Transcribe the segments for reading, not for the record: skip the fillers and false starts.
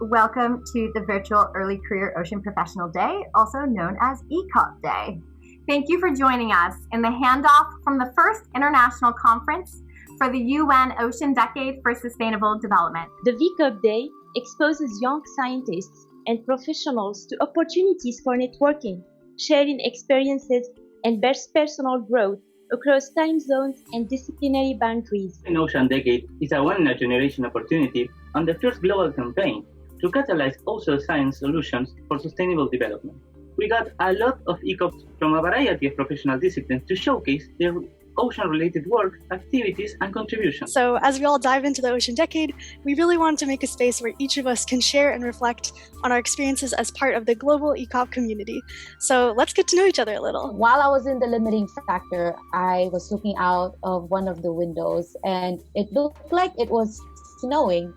welcome to the virtual Early Career Ocean Professional Day, also known as ECOP Day. Thank you for joining us in the handoff from the first international conference for the UN Ocean Decade for Sustainable Development. The ECOP Day exposes young scientists and professionals to opportunities for networking, sharing experiences, and best personal growth across time zones and disciplinary boundaries. An Ocean Decade is a one-in-a-generation opportunity and the first global campaign to catalyze ocean science solutions for sustainable development. We got a lot of ECOPs from a variety of professional disciplines to showcase their ocean-related work, activities, and contributions. So as we all dive into the Ocean Decade, we really wanted to make a space where each of us can share and reflect on our experiences as part of the global ECOP community. So let's get to know each other a little. While I was in the limiting factor, I was looking out of one of the windows and it looked like it was snowing.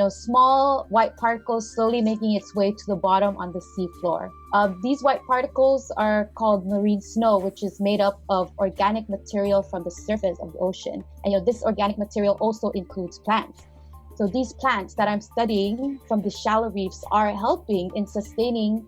Small white particles slowly making its way to the bottom on the seafloor. These white particles are called marine snow, which is made up of organic material from the surface of the ocean. And this organic material also includes plants. So these plants that I'm studying from the shallow reefs are helping in sustaining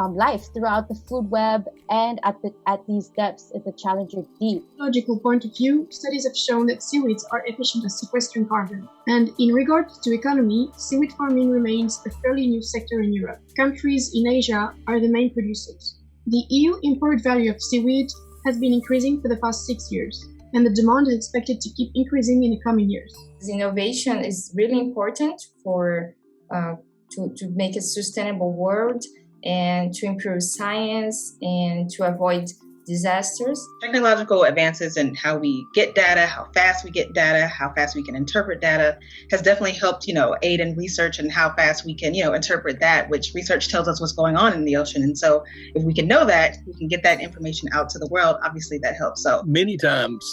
life throughout the food web and at these depths in the Challenger Deep. Logical point of view, studies have shown that seaweeds are efficient at sequestering carbon. And in regards to economy, seaweed farming remains a fairly new sector in Europe. Countries in Asia are the main producers. The EU import value of seaweed has been increasing for the past 6 years, and the demand is expected to keep increasing in the coming years. Innovation is really important for to make a sustainable world, and to improve science and to avoid disasters. Technological advances in how we get data, how fast we get data, how fast we can interpret data has definitely helped, aid in research and how fast we can, interpret that, which research tells us what's going on in the ocean. And so if we can know that, we can get that information out to the world, obviously that helps. So many times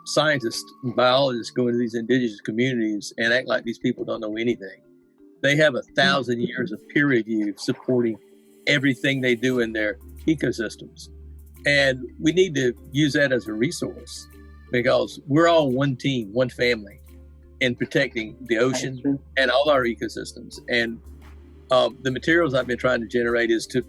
scientists, biologists go into these indigenous communities and act like these people don't know anything. They have 1,000 years of peer review supporting everything they do in their ecosystems. And we need to use that as a resource because we're all one team, one family in protecting the ocean and all our ecosystems. And the materials I've been trying to generate is to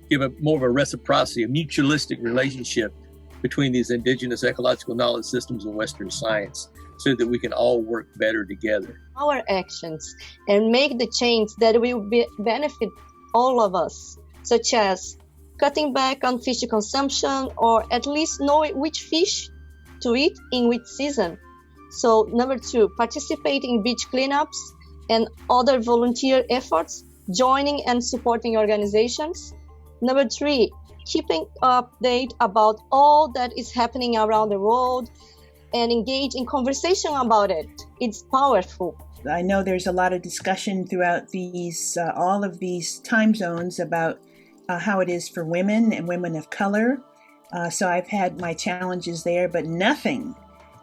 give more of a reciprocity, a mutualistic relationship between these indigenous ecological knowledge systems and Western science, so that we can all work better together. Our actions and make the change that will benefit all of us, such as cutting back on fish consumption or at least knowing which fish to eat in which season. So 2, participate in beach cleanups and other volunteer efforts, joining and supporting organizations. 3, keeping update about all that is happening around the world and engage in conversation about it. It's powerful. I know there's a lot of discussion throughout these all of these time zones about how it is for women and women of color. So I've had my challenges there, but nothing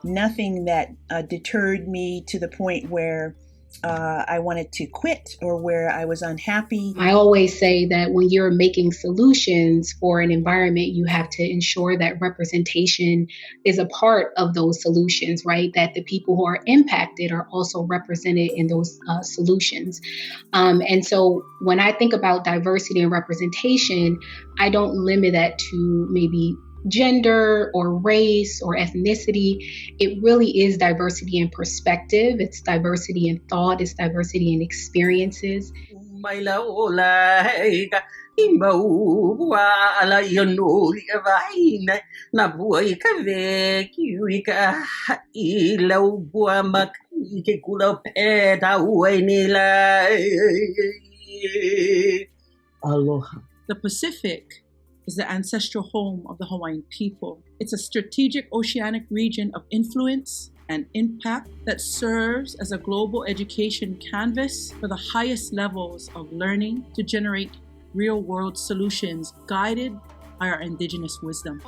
that deterred me to the point where I wanted to quit or where I was unhappy. I always say that when you're making solutions for an environment, you have to ensure that representation is a part of those solutions, right? That the people who are impacted are also represented in those solutions. And so when I think about diversity and representation, I don't limit that to maybe gender or race or ethnicity. It really is diversity in perspective. It's diversity in thought. It's diversity in experiences. Aloha. The Pacific is the ancestral home of the Hawaiian people. It's a strategic oceanic region of influence and impact that serves as a global education canvas for the highest levels of learning to generate real-world solutions guided by our indigenous wisdom.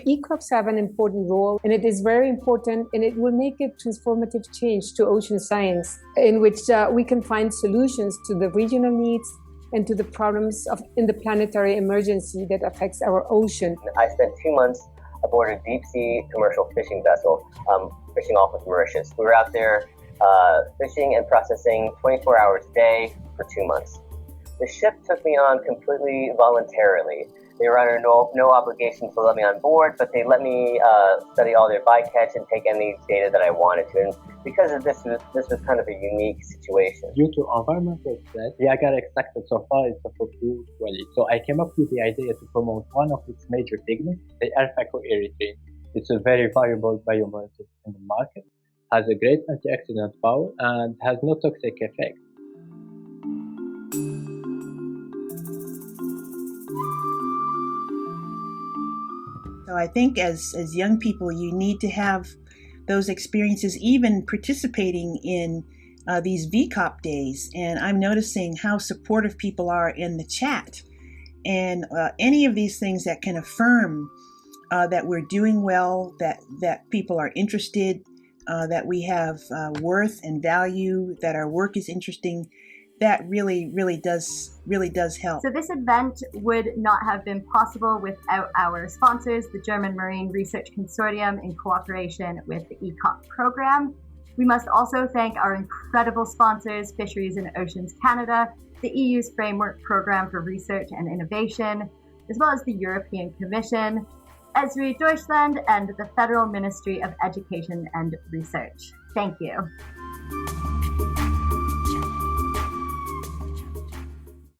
ECOPs have an important role, and it is very important, and it will make a transformative change to ocean science in which we can find solutions to the regional needs and to the problems in the planetary emergency that affects our ocean. I spent 2 months aboard a deep-sea commercial fishing vessel, fishing off of Mauritius. We were out there fishing and processing 24 hours a day for 2 months. The ship took me on completely voluntarily. They were under no obligation to let me on board, but they let me study all their bycatch and take any data that I wanted to. And because of this was kind of a unique situation. Due to environmental threat, the agar extracted so far is supposed to quality. So I came up with the idea to promote one of its major pigments, the alpha-coerythrin. It's a very valuable biomolecule in the market, has a great antioxidant power, and has no toxic effect. So I think as young people, you need to have those experiences, even participating in these VCOP days. And I'm noticing how supportive people are in the chat. And any of these things that can affirm that we're doing well, that people are interested, that we have worth and value, that our work is interesting, that really does help. So this event would not have been possible without our sponsors, the German Marine Research Consortium, in cooperation with the ECOP program. We must also thank our incredible sponsors, Fisheries and Oceans Canada, the EU's Framework Program for Research and Innovation, as well as the European Commission, Esri Deutschland, and the Federal Ministry of Education and Research. Thank you.